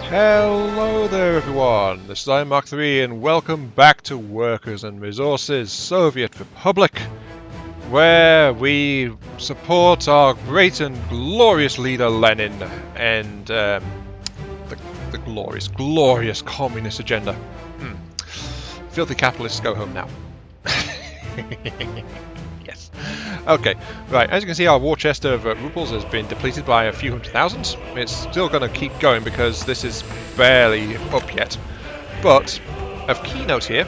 Hello there everyone, this is Iron Mark III and welcome back to Workers and Resources Soviet Republic, where we support our great and glorious leader Lenin and the glorious communist agenda. Filthy capitalists go home now. Yes. Okay, right, as you can see our war chest of rubles has been depleted by a few 100,000. It's still going to keep going because this is barely up yet. But, of keynote here,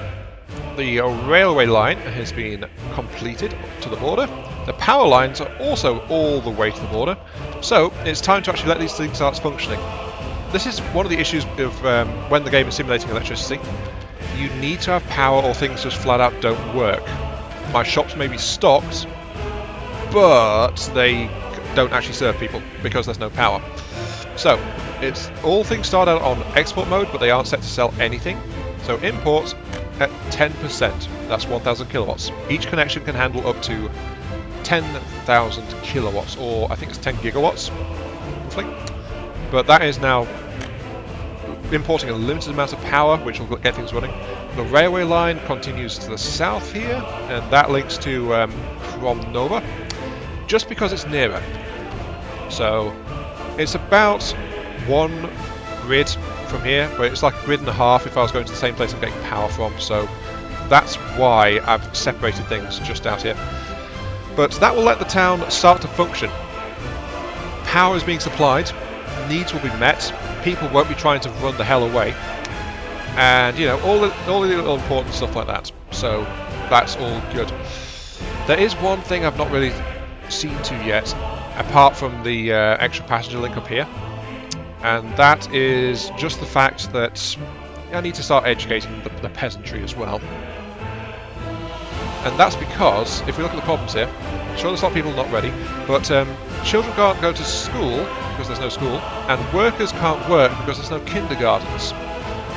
the railway line has been completed to the border. The power lines are also all the way to the border. So, it's time to actually let these things start functioning. This is one of the issues of when the game is simulating electricity. You need to have power or things just flat out don't work. My shops may be stocked, but they don't actually serve people because there's no power. So, it's all things start out on export mode, but they aren't set to sell anything. So import at 10%, that's 1,000 kilowatts. Each connection can handle up to 10,000 kilowatts, or I think it's 10 gigawatts, roughly. But that is now importing a limited amount of power, which will get things running. The railway line continues to the south here, and that links to Kromnova, just because it's nearer. So it's about one grid from here, but it's like a grid and a half if I was going to the same place I'm getting power from, so that's why I've separated things just out here. But that will let the town start to function. Power is being supplied, needs will be met, people won't be trying to run the hell away, and you know, all the little important stuff like that. So that's all good. There is one thing I've not really seen to yet, apart from the extra passenger link up here, and that is just the fact that I need to start educating the peasantry as well. And that's because, if we look at the problems here, sure there's a lot of people not ready, but children can't go to school because there's no school, and workers can't work because there's no kindergartens.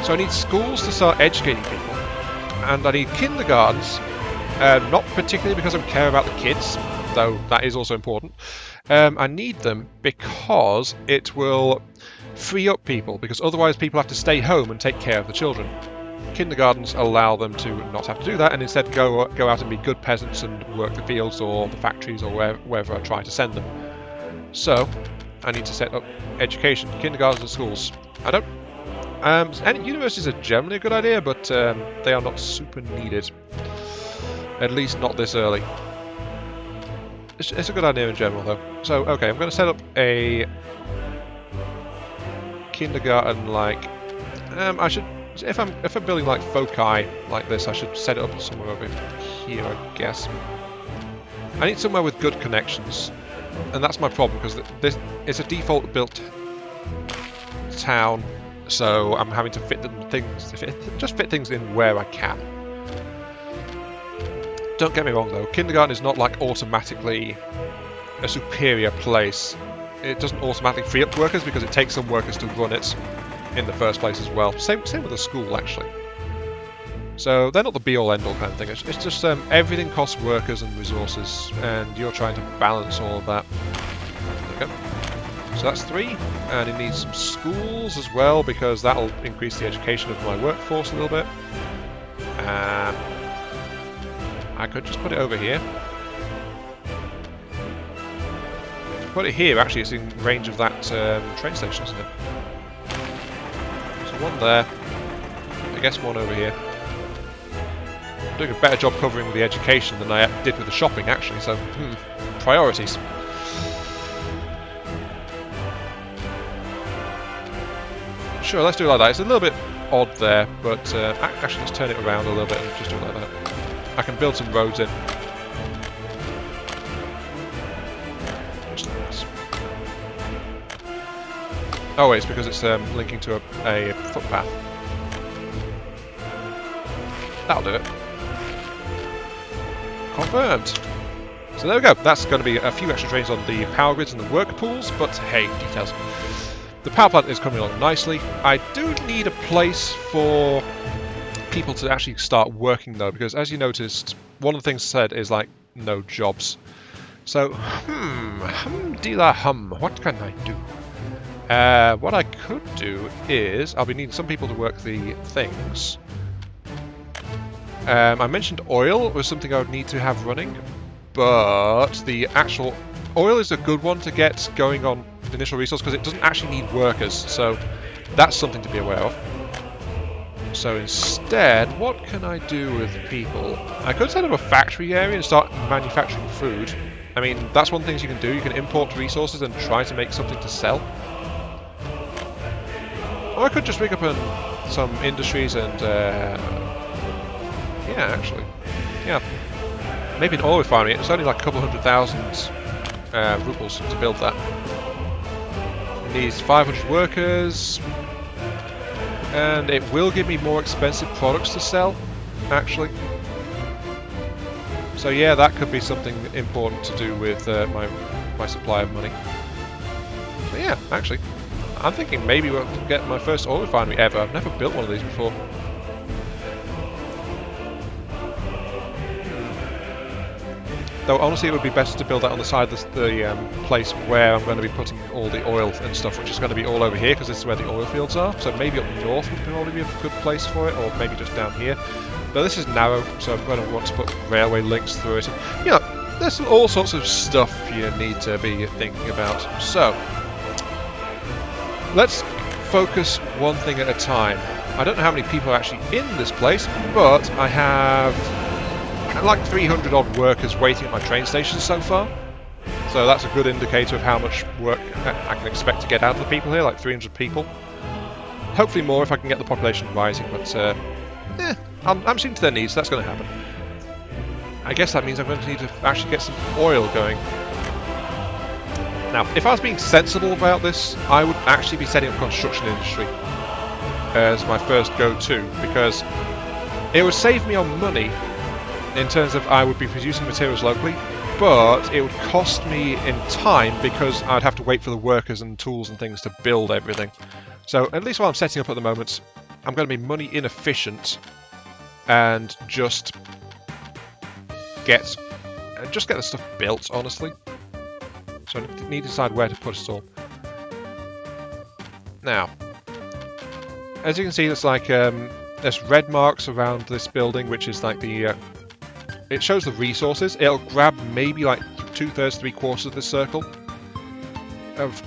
So I need schools to start educating people, and I need kindergartens, not particularly because I care about the kids, though that is also important. I need them because it will free up people, because otherwise people have to stay home and take care of the children. Kindergartens allow them to not have to do that and instead go out and be good peasants and work the fields or the factories or wherever I try to send them. So I need to set up education, kindergartens and schools. I don't. And universities are generally a good idea, but they are not super needed. At least not this early. It's a good idea in general, though. So, okay, I'm going to set up a kindergarten. Like, I should, if I'm building like foci like this, I should set it up somewhere over here, I guess. I need somewhere with good connections, and that's my problem because this is a default built town. So I'm having to fit things in where I can. Don't get me wrong though, kindergarten is not like automatically a superior place. It doesn't automatically free up workers because it takes some workers to run it in the first place as well. Same with a school actually. So they're not the be all end all kind of thing. It's just everything costs workers and resources, and you're trying to balance all of that. There we go. So that's 3, and it needs some schools as well because that'll increase the education of my workforce a little bit. I could just put it over here. Put it here, actually, it's in range of that train station, isn't it? So one there. I guess one over here. I'm doing a better job covering with the education than I did with the shopping, actually, so priorities. Sure, let's do it like that. It's a little bit odd there, but actually let's turn it around a little bit and just do it like that. I can build some roads in. Just like this. Oh wait, it's because it's linking to a footpath. That'll do it. Confirmed. So there we go. That's going to be a few extra trains on the power grids and the work pools, but hey, details. The power plant is coming along nicely. I do need a place for people to actually start working though, because as you noticed, one of the things said is like no jobs. So, dealer what can I do? What I could do is, I'll be needing some people to work the things. I mentioned oil was something I would need to have running, but the actual oil is a good one to get going on the initial resource because it doesn't actually need workers, so that's something to be aware of. So instead, what can I do with people? I could set up a factory area and start manufacturing food. I mean, that's one thing you can do. You can import resources and try to make something to sell. Or I could just rig up some industries and... yeah, actually. Yeah. Maybe an oil refinery. It's only like a couple 100,000 rubles to build that. It needs 500 workers. And it will give me more expensive products to sell, actually. So yeah, that could be something important to do with my supply of money. But yeah, actually, I'm thinking maybe we'll get my first oil refinery ever. I've never built one of these before. Though honestly, it would be better to build that on the side of the place where I'm going to be putting all the oil and stuff, which is going to be all over here because this is where the oil fields are. So maybe up north would probably be a good place for it, or maybe just down here. But this is narrow, so I'm going to want to put railway links through it. And, you know, there's all sorts of stuff you need to be thinking about. So let's focus one thing at a time. I don't know how many people are actually in this place, but I have like 300 odd workers waiting at my train station so far. So that's a good indicator of how much work I can expect to get out of the people here, like 300 people. Hopefully more if I can get the population rising, but I'm seeing to their needs, so that's going to happen. I guess that means I'm going to need to actually get some oil going. Now, if I was being sensible about this, I would actually be setting up a construction industry as my first go-to, because it would save me on money in terms of I would be producing materials locally, but it would cost me in time because I'd have to wait for the workers and tools and things to build everything. So at least while I'm setting up at the moment, I'm going to be money inefficient and just get the stuff built, honestly. So I need to decide where to put it all. Now, as you can see, there's like there's red marks around this building, which is like the it shows the resources. It'll grab maybe like 2/3, 3/4 of this circle,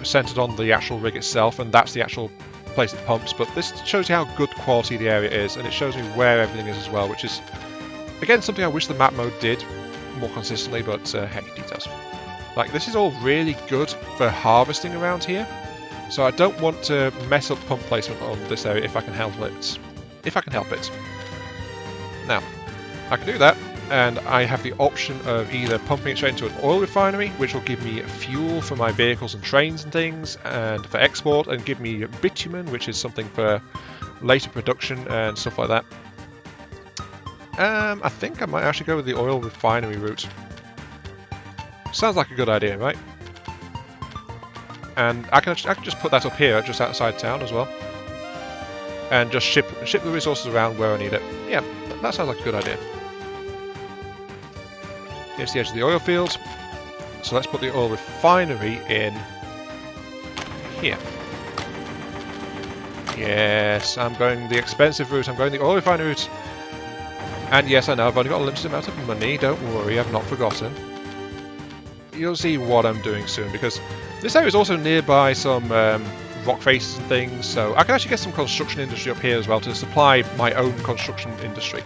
centered on the actual rig itself, and that's the actual place it pumps. But this shows you how good quality the area is, and it shows me where everything is as well, which is again something I wish the map mode did more consistently. But hey, details. Like this is all really good for harvesting around here, so I don't want to mess up pump placement on this area if I can help it. If I can help it. Now, I can do that. And I have the option of either pumping it straight into an oil refinery, which will give me fuel for my vehicles and trains and things, and for export, and give me bitumen, which is something for later production and stuff like that. I think I might actually go with the oil refinery route. Sounds like a good idea, right? And I can just put that up here, just outside town as well, and just ship the resources around where I need it. Yeah, that sounds like a good idea. Here's the edge of the oil fields, so let's put the oil refinery in here. Yes, I'm going the expensive route, I'm going the oil refinery route. And yes, I know I've only got a limited amount of money, don't worry, I've not forgotten. You'll see what I'm doing soon, because this area is also nearby some rock faces and things, so I can actually get some construction industry up here as well to supply my own construction industry.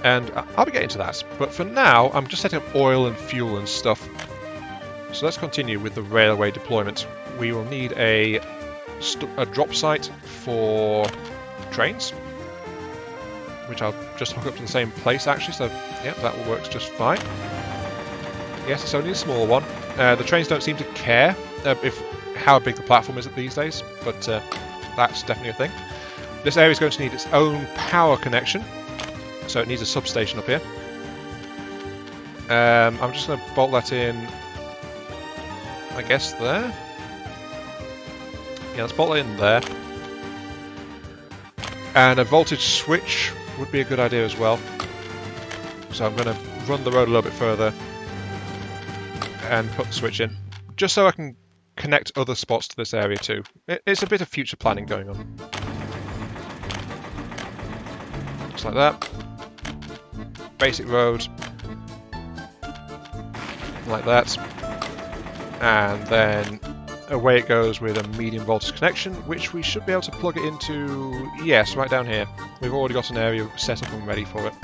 And I'll be getting to that, but for now I'm just setting up oil and fuel and stuff. So let's continue with the railway deployment. We will need a drop site for trains, which I'll just hook up to the same place actually, so yeah, that works just fine. Yes, it's only a small one. The trains don't seem to care how big the platform is these days, but that's definitely a thing. This area is going to need its own power connection, so it needs a substation up here. I'm just going to bolt that in, I guess there. Yeah, let's bolt it in there. And a voltage switch would be a good idea as well. So I'm going to run the road a little bit further and put the switch in, just so I can connect other spots to this area too. It's a bit of future planning going on. Just like that. Basic road. Like that. And then away it goes with a medium voltage connection, which we should be able to plug it into, yes, right down here. We've already got an area set up and ready for it.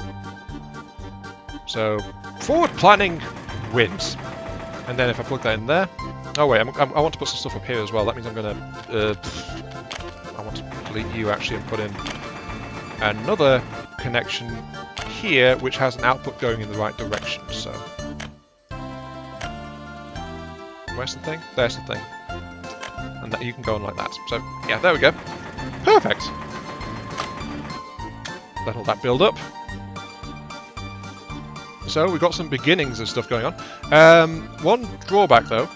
So, forward planning wins. And then if I plug that in there, oh wait, I want to put some stuff up here as well. That means I'm going to, I want to delete you actually and put in another connection here, which has an output going in the right direction, so. Where's the thing? There's the thing. And that you can go on like that. So, yeah, there we go. Perfect! Let all that build up. So, we've got some beginnings of stuff going on. One drawback, though,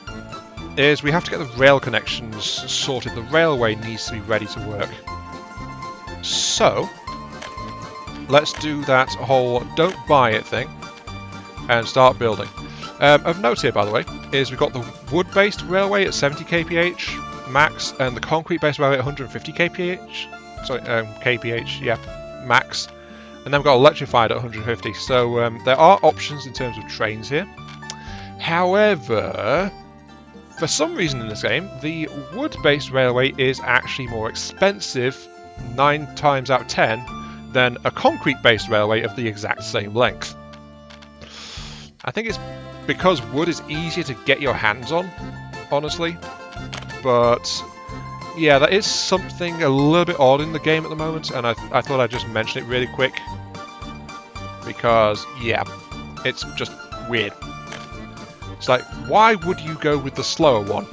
is we have to get the rail connections sorted. The railway needs to be ready to work. So, let's do that whole don't buy it thing and start building. Of note here, by the way, is we've got the wood-based railway at 70 kph max and the concrete-based railway at 150 kph. Sorry, kph, yeah, max. And then we've got electrified at 150. So there are options in terms of trains here. However, for some reason in this game, the wood-based railway is actually more expensive 9 times out of 10 than a concrete-based railway of the exact same length. I think it's because wood is easier to get your hands on, honestly. But yeah, that is something a little bit odd in the game at the moment, and I thought I'd just mention it really quick. Because, yeah, it's just weird. It's like, why would you go with the slower one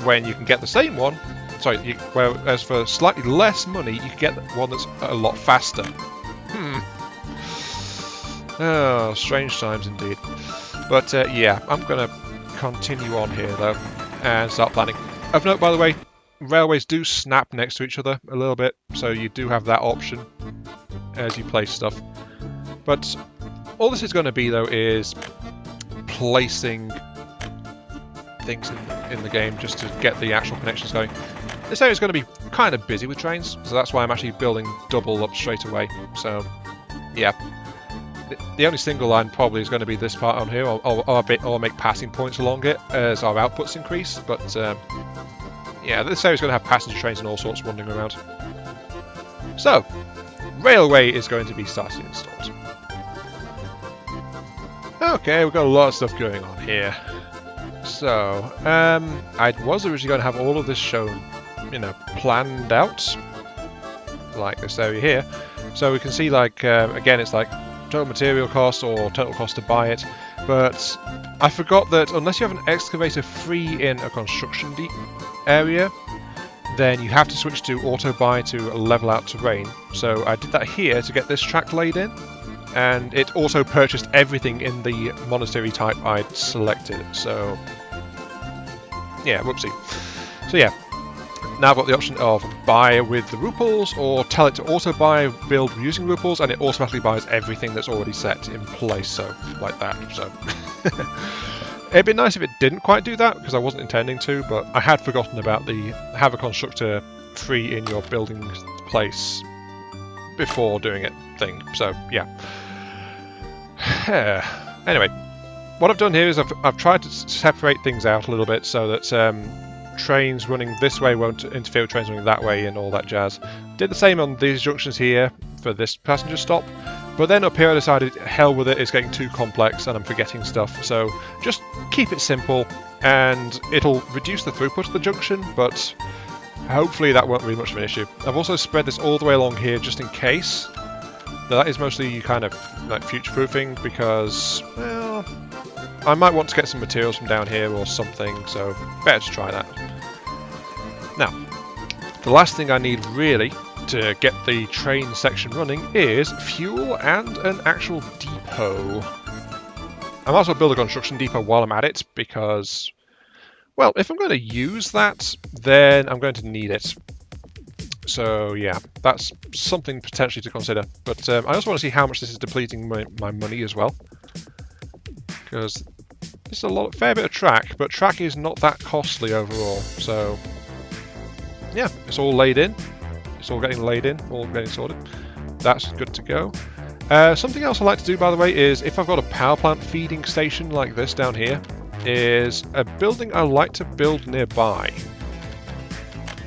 when you can get the same one? Sorry, whereas for slightly less money, you can get one that's a lot faster. Oh, strange times indeed. But yeah, I'm going to continue on here though and start planning. Of note, by the way, railways do snap next to each other a little bit, so you do have that option as you place stuff. But all this is going to be though is placing things in the game just to get the actual connections going. This area is going to be kind of busy with trains, so that's why I'm actually building double up straight away. So yeah. The only single line probably is going to be this part on here, or make passing points along it as our outputs increase. But yeah, this area is going to have passenger trains and all sorts wandering around. So, railway is going to be started installed. Okay, we've got a lot of stuff going on here. So, I was originally going to have all of this shown, you know, planned out, like this area here. So we can see, like, again, it's like total material cost or total cost to buy it, but I forgot that unless you have an excavator free in a construction deep area, then you have to switch to auto buy to level out terrain. So I did that here to get this track laid in, and it also purchased everything in the monastery type I'd selected. So yeah, whoopsie. So yeah, now I've got the option of buy with the ruples or tell it to auto buy build using ruples, and it automatically buys everything that's already set in place, so like that. So it'd be nice if it didn't quite do that, because I wasn't intending to, but I had forgotten about the have a constructor free in your building place before doing it thing. So yeah. Anyway, what I've done here is I've tried to separate things out a little bit so that trains running this way won't interfere with trains running that way and all that jazz. Did the same on these junctions here for this passenger stop, but then up here I decided hell with it, it's getting too complex and I'm forgetting stuff, so just keep it simple and it'll reduce the throughput of the junction, but hopefully that won't be much of an issue. I've also spread this all the way along here just in case. That is mostly kind of like future-proofing because, well, I might want to get some materials from down here or something, so better to try that. Now, the last thing I need really to get the train section running is fuel and an actual depot. I might as well build a construction depot while I'm at it because, well, if I'm going to use that, then I'm going to need it. So yeah, that's something potentially to consider. But I also want to see how much this is depleting my money as well. Because This is a fair bit of track, but track is not that costly overall. So yeah, it's all laid in. It's all getting laid in, all getting sorted. That's good to go. Something else I like to do, by the way, is if I've got a power plant feeding station like this down here, is a building I like to build nearby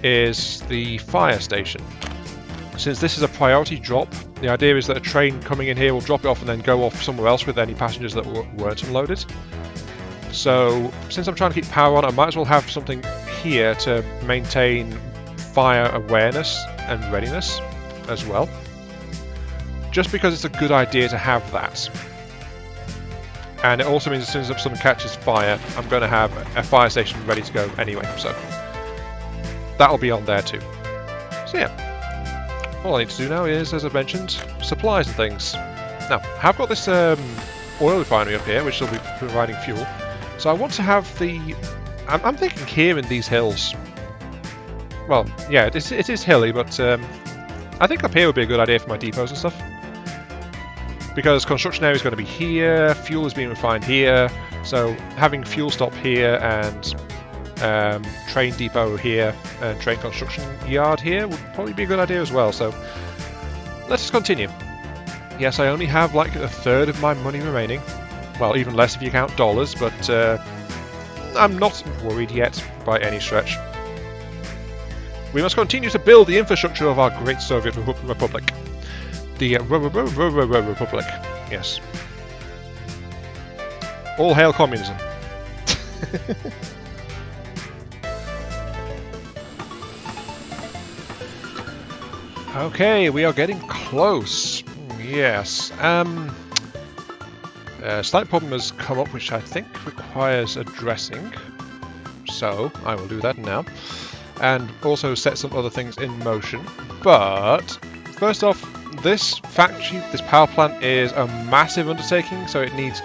is the fire station. Since this is a priority drop, the idea is that a train coming in here will drop it off and then go off somewhere else with any passengers that weren't unloaded. So, since I'm trying to keep power on, I might as well have something here to maintain fire awareness and readiness as well. Just because it's a good idea to have that. And it also means as soon as something catches fire, I'm going to have a fire station ready to go anyway, so that'll be on there too. So yeah, all I need to do now is, as I mentioned, supplies and things. Now, I've got this oil refinery up here, which will be providing fuel. So I want to have the... I'm thinking here in these hills. Well, yeah, it is hilly, but I think up here would be a good idea for my depots and stuff. Because construction area is going to be here, fuel is being refined here, so having fuel stop here and train depot here and train construction yard here would probably be a good idea as well. So let's just continue. Yes, I only have like a third of my money remaining. Well, even less if you count dollars, but I'm not worried yet by any stretch. We must continue to build the infrastructure of our great Soviet Republic. The Republic, yes. All hail communism. Okay, we are getting close. Yes. A slight problem has come up, which I think requires addressing. So I will do that now, and also set some other things in motion. But first off, this factory, this power plant is a massive undertaking, so it needs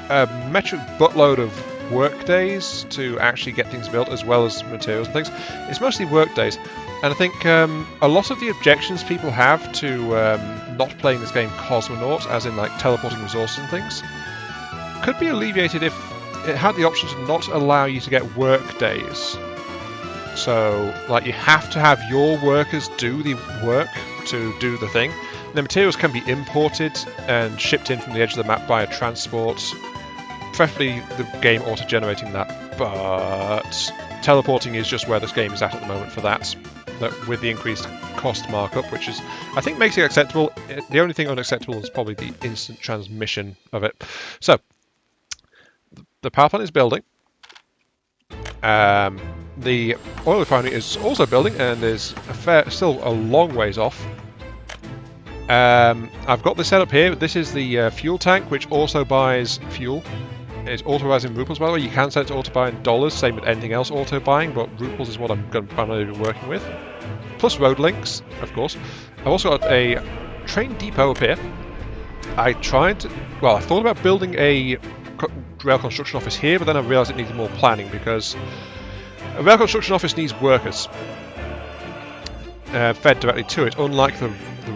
a metric buttload of work days to actually get things built, as well as materials and things. It's mostly work days, and I think a lot of the objections people have to not playing this game Cosmonauts, as in like teleporting resources and things, could be alleviated if it had the option to not allow you to get work days. So, like, you have to have your workers do the work to do the thing. The materials can be imported and shipped in from the edge of the map via transport, preferably the game auto-generating that, but teleporting is just where this game is at the moment for that, with the increased cost markup, which is, I think, makes it acceptable. The only thing unacceptable is probably the instant transmission of it. So, the power plant is building. The oil refinery is also building and is still a long ways off. I've got this set up here. This is the fuel tank, which also buys fuel. It's auto-buys in ruples, by the way. You can set it to auto-buy in dollars, same with anything else auto-buying, but ruples is what I'm going to primarily be working with. Plus road links, of course. I've also got a train depot up here. I thought about building a rail construction office here, but then I realised it needed more planning, because a rail construction office needs workers fed directly to it, unlike the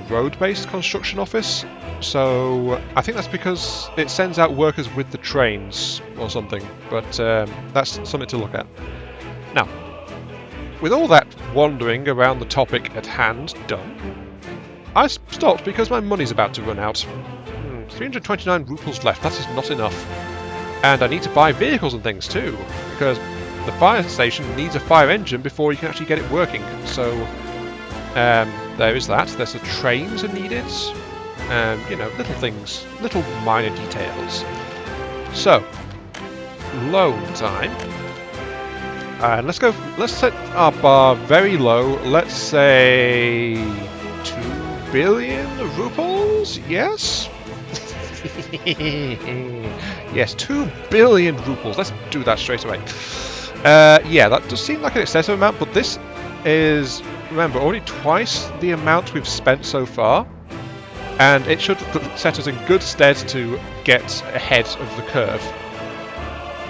road-based construction office. So I think that's because it sends out workers with the trains or something, but that's something to look at. Now, with all that wandering around the topic at hand done, I stopped because my money's about to run out. 329 ruples left, that is not enough. And I need to buy vehicles and things too, because the fire station needs a fire engine before you can actually get it working. So there is that. There's the trains are needed. You know, little things, little minor details. So, loan time. And let's set our bar very low. Let's say 2 billion ruples. Yes. Yes, 2 billion ruples. Let's do that straight away. Yeah, that does seem like an excessive amount, but this is, remember, only twice the amount we've spent so far, and it should set us in good stead to get ahead of the curve.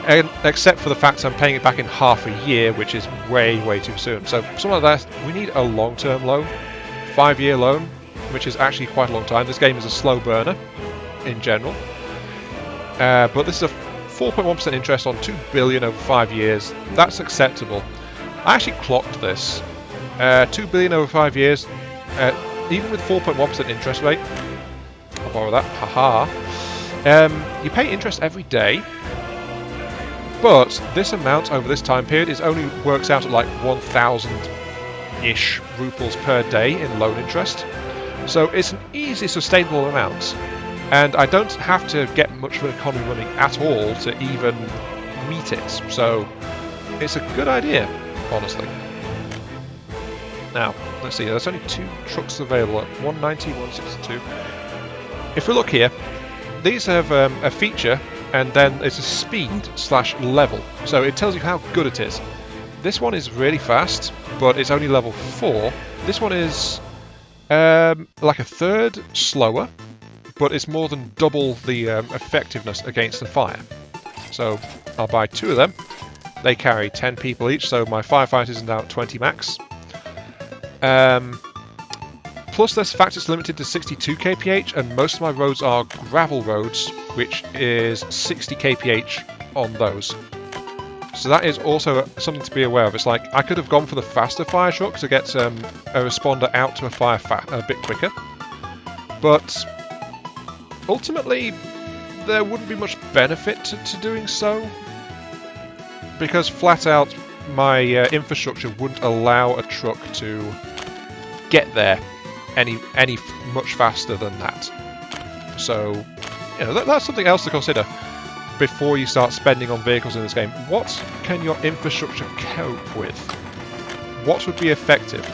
And, except for the fact I'm paying it back in half a year, which is way, way too soon. So, something like that, we need a long-term loan, 5-year loan, which is actually quite a long time. This game is a slow burner in general. But this is a 4.1% interest on 2 billion over 5 years. That's acceptable. I actually clocked this. 2 billion over 5 years, even with 4.1% interest rate. I'll borrow that. Haha. You pay interest every day, but this amount over this time period only works out at like 1,000-ish rubles per day in loan interest. So it's an easy, sustainable amount, and I don't have to get much of an economy running at all to even meet it. So it's a good idea, honestly. Now, let's see, there's only 2 trucks available at 190, 162. If we look here, these have a feature, and then it's a speed/level. So it tells you how good it is. This one is really fast, but it's only level 4. This one is like a third slower, but it's more than double the effectiveness against the fire. So I'll buy 2 of them. They carry 10 people each, so my firefighters are now at 20 max. Plus this fact it's limited to 62 kph, and most of my roads are gravel roads, which is 60 kph on those. So that is also something to be aware of. It's like, I could have gone for the faster fire truck to get a responder out to a fire a bit quicker, but ultimately there wouldn't be much benefit to doing so, because flat out my infrastructure wouldn't allow a truck to get there any much faster than that. So, you know, that's something else to consider before you start spending on vehicles in this game. What can your infrastructure cope with? What would be effective?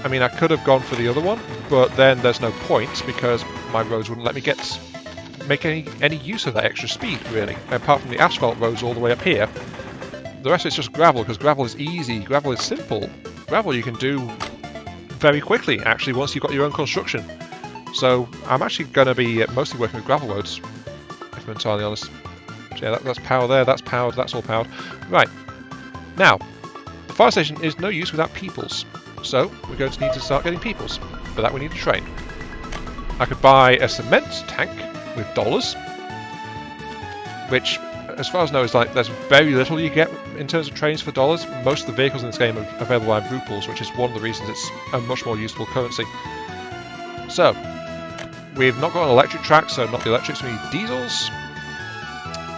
I mean, I could have gone for the other one, but then there's no point because my roads wouldn't let me make any use of that extra speed, really. Apart from the asphalt roads all the way up here, the rest of it's just gravel, because gravel is easy, gravel is simple. Gravel you can do very quickly, actually, once you've got your own construction. So I'm actually going to be mostly working with gravel roads, if I'm entirely honest. So yeah, that's power there, that's powered, that's all powered. Right, now, the fire station is no use without peoples, so we're going to need to start getting peoples. For that we need a train. I could buy a cement tank with dollars, which, as far as I know, is like, there's very little you get in terms of trains for dollars. Most of the vehicles in this game are available by ruples, which is one of the reasons it's a much more useful currency. So, we've not got an electric track, so not the electrics, we need diesels.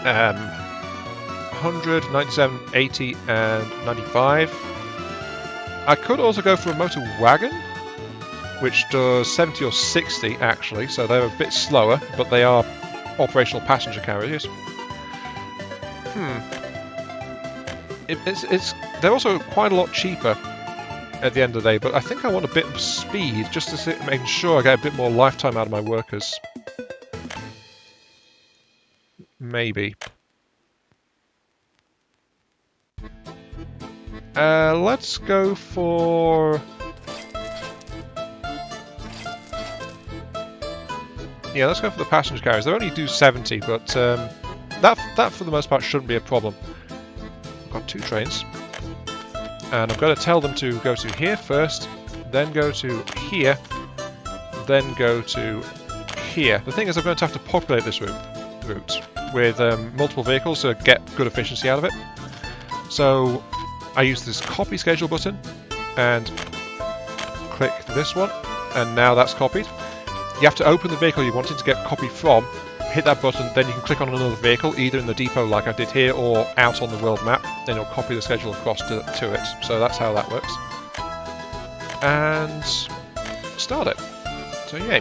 100, 97, 80, and 95. I could also go for a motor wagon, which does 70 or 60 actually, so they're a bit slower, but they are operational passenger carriages. They're also quite a lot cheaper at the end of the day, but I think I want a bit of speed just to make sure I get a bit more lifetime out of my workers. Maybe. Let's go for... Yeah, let's go for the passenger carriers. They only do 70, but that for the most part shouldn't be a problem. I've got 2 trains, and I'm going to tell them to go to here first, then go to here, then go to here. The thing is, I'm going to have to populate this route with multiple vehicles to get good efficiency out of it. So I use this copy schedule button and click this one, and now that's copied. You have to open the vehicle you wanted to get copy from, hit that button, then you can click on another vehicle, either in the depot like I did here, or out on the world map, then you'll copy the schedule across to it. So that's how that works. And start it. So yay.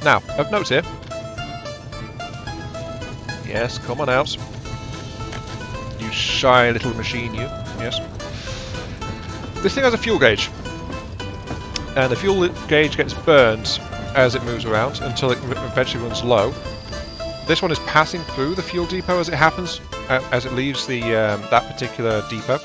Now, of note here. Yes, come on out. You shy little machine, you. Yes. This thing has a fuel gauge. And the fuel gauge gets burned as it moves around until it eventually runs low. This one is passing through the fuel depot as it happens, as it leaves the that particular depot.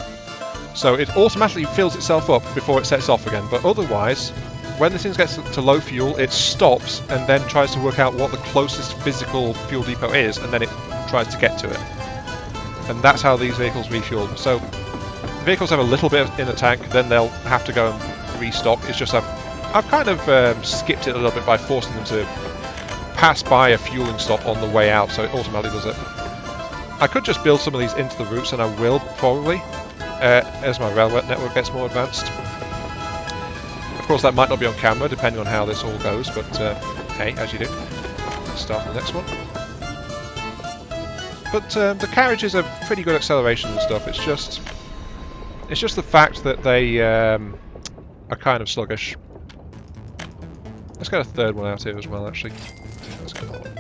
So it automatically fills itself up before it sets off again, but otherwise, when this thing gets to low fuel, it stops and then tries to work out what the closest physical fuel depot is, and then it tries to get to it. And that's how these vehicles refuel. So vehicles have a little bit in the tank, then they'll have to go and restock. It's just I've kind of skipped it a little bit by forcing them to pass by a fueling stop on the way out, so it automatically does it. I could just build some of these into the routes, and I will probably, as my rail network gets more advanced. Of course, that might not be on camera, depending on how this all goes, but hey, as you do. Let's start the next one. But the carriages are pretty good acceleration and stuff. It's just the fact that they are kind of sluggish. Let's get a third one out here as well, actually. Let's get that one.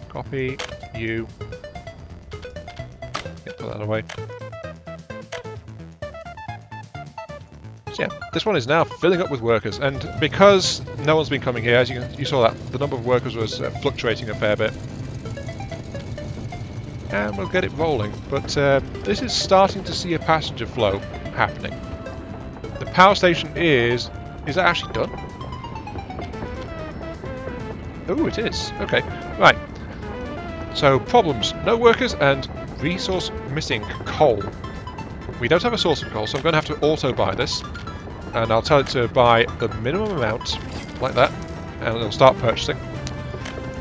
Copy, you. Yeah, put that away. So yeah, this one is now filling up with workers, and because no one's been coming here, as you saw that, the number of workers was fluctuating a fair bit. And we'll get it rolling, but this is starting to see a passenger flow happening. The power station is it actually done? Oh, it is. Okay, right. So problems, no workers and resource missing, coal. We don't have a source of coal, so I'm going to have to auto buy this. And I'll tell it to buy the minimum amount, like that, and it'll start purchasing.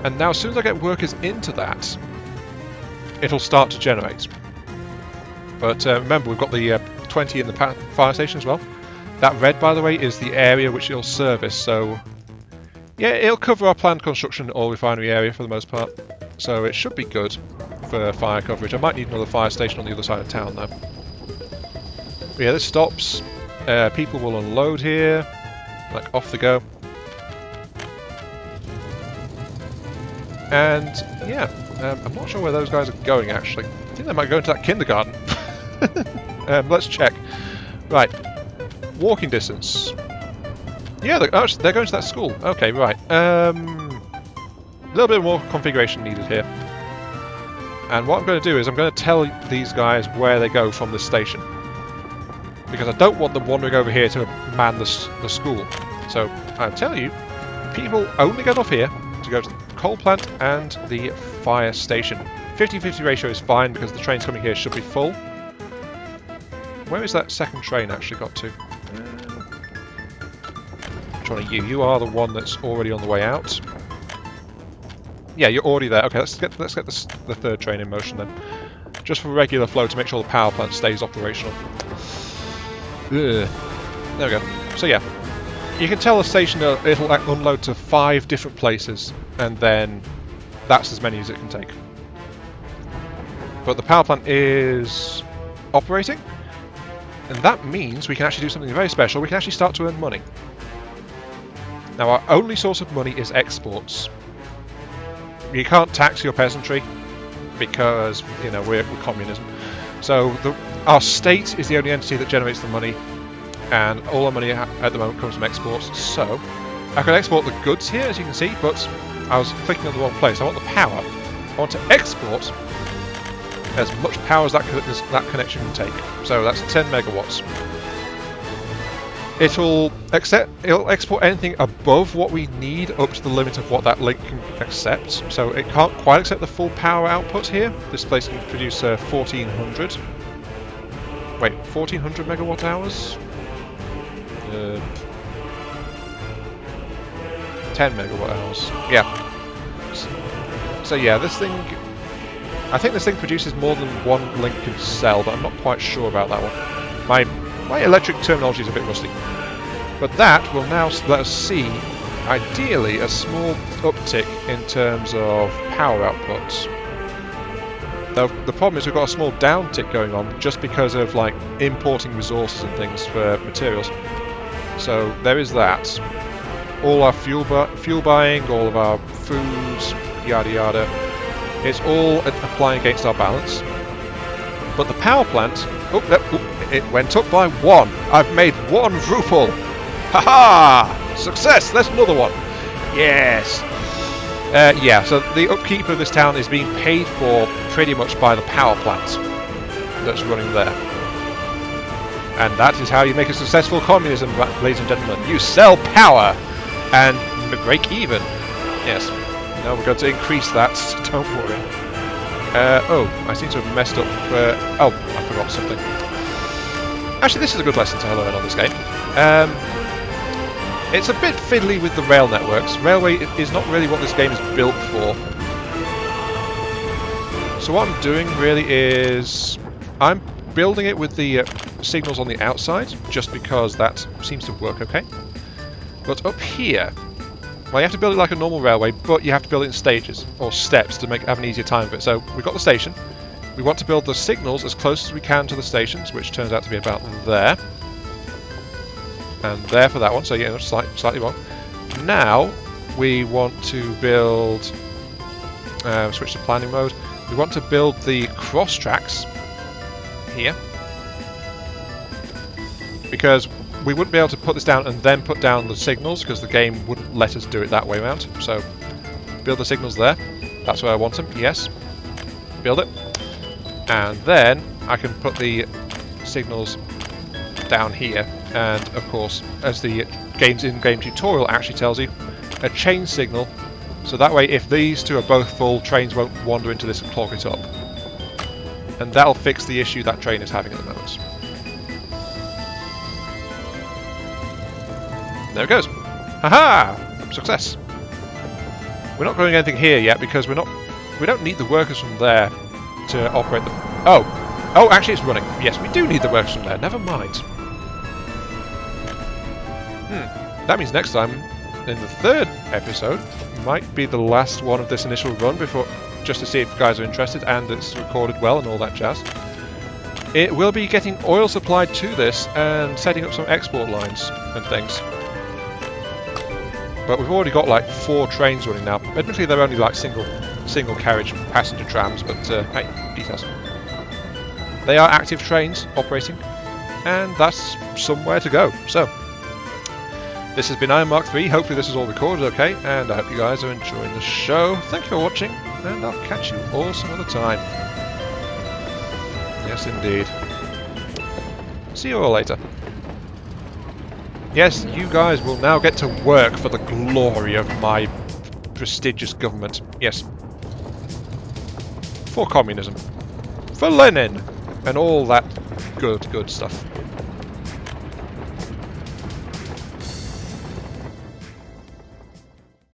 And now as soon as I get workers into that, it'll start to generate. But remember, we've got the 20 in the fire station as well. That red, by the way, is the area which it'll service, so yeah, it'll cover our planned construction oil refinery area for the most part. So it should be good for fire coverage. I might need another fire station on the other side of town though. But yeah, this stops. People will unload here, like off they go. And yeah, I'm not sure where those guys are going actually. I think they might go into that kindergarten. Let's check. Right, walking distance. Yeah, they're going to that school. Okay, right. A little bit more configuration needed here. And what I'm going to do is I'm going to tell these guys where they go from the station. Because I don't want them wandering over here to man the school. So I tell you, people only get off here to go to the coal plant and the fire station. 50-50 ratio is fine because the trains coming here should be full. Where is that second train actually got to? Which one are you? You are the one that's already on the way out. Yeah, you're already there. Okay, let's get the third train in motion then. Just for regular flow to make sure the power plant stays operational. Ugh. There we go. So yeah, you can tell the station it'll unload to 5 different places, and then that's as many as it can take. But the power plant is operating, and that means we can actually do something very special. We can actually start to earn money. Now our only source of money is exports. You can't tax your peasantry because, you know, we're communism. So our state is the only entity that generates the money, and all our money at the moment comes from exports. So I could export the goods here, as you can see, but I was clicking on the wrong place. I want the power. I want to export as much power as that connection can take. So that's 10 megawatts. It'll export anything above what we need up to the limit of what that link can accept. So it can't quite accept the full power output here. This place can produce 1400. Wait, 1400 megawatt hours? 10 megawatt hours. Yeah. So yeah, this thing... I think this thing produces more than one link can sell, but I'm not quite sure about that one. My electric terminology is a bit rusty. But that will now let us see, ideally, a small uptick in terms of power outputs. The problem is we've got a small downtick going on just because of like importing resources and things for materials. So there is that. All our fuel buying, all of our foods, yada yada, it's all applying against our balance. But the power plant, it went up by 1. I've made 1 ruble. Haha! Success! There's another one. Yes. Yeah. So the upkeep of this town is being paid for pretty much by the power plant that's running there. And that is how you make a successful communism, ladies and gentlemen. You sell power and break even. Yes. Now we're going to increase that. Don't worry. Oh, I seem to have messed up. Oh, I forgot something. Actually, this is a good lesson to learn on this game. It's a bit fiddly with the rail networks. Railway is not really what this game is built for. So what I'm doing really is I'm building it with the signals on the outside, just because that seems to work okay. But up here, well, you have to build it like a normal railway, but you have to build it in stages, or steps, to have an easier time of it. So we've got the station. We want to build the signals as close as we can to the stations, which turns out to be about there. And there for that one, so yeah, slightly wrong. Now, we want to build... switch to planning mode. We want to build the cross tracks here. Because we wouldn't be able to put this down and then put down the signals, because the game wouldn't let us do it that way around. So, build the signals there. That's where I want them, yes. Build it. And then, I can put the signals down here. And, of course, as the game's in-game tutorial actually tells you, a chain signal. So that way, if these two are both full, trains won't wander into this and clog it up. And that'll fix the issue that train is having at the moment. There it goes. Haha! Success. We're not doing anything here yet because we don't need the workers from there to operate the... Oh, actually it's running. Yes, we do need the workers from there. Never mind. That means next time, in the third episode, might be the last one of this initial run before, just to see if you guys are interested and it's recorded well and all that jazz. It will be getting oil supplied to this and setting up some export lines and things. But we've already got like 4 trains running now. Admittedly, they're only like single carriage passenger trams, but hey, details. They are active trains operating, and that's somewhere to go. So, this has been Iron Mark III. Hopefully this is all recorded okay, and I hope you guys are enjoying the show. Thank you for watching, and I'll catch you all some other time. Yes, indeed. See you all later. Yes, you guys will now get to work for the glory of my prestigious government. Yes. For communism. For Lenin. And all that good stuff.